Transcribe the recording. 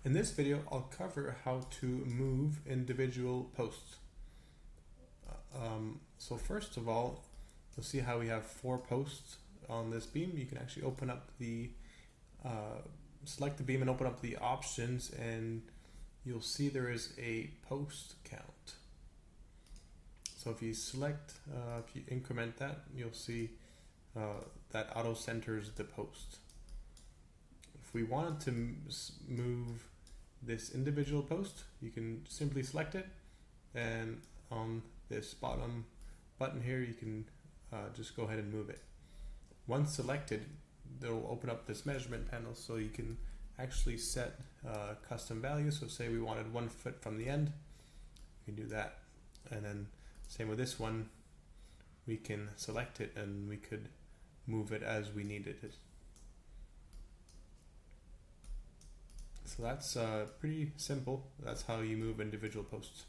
In this video, I'll cover how to move individual posts. So first of all, you'll see how we have 4 posts on this beam. You can actually open up the, select the beam and open up the options, and you'll see there is a post count. So if you select, if you increment that, you'll see that auto centers the post. If we wanted to move this individual post, you can simply select it, and on this bottom button here you can just go ahead and move it. Once selected, they'll open up this measurement panel, so you can actually set custom values. So say we wanted 1 foot from the end, we can do that, and then same with this one, we can select it and we could move it as we needed it. So that's pretty simple. That's how you move individual posts.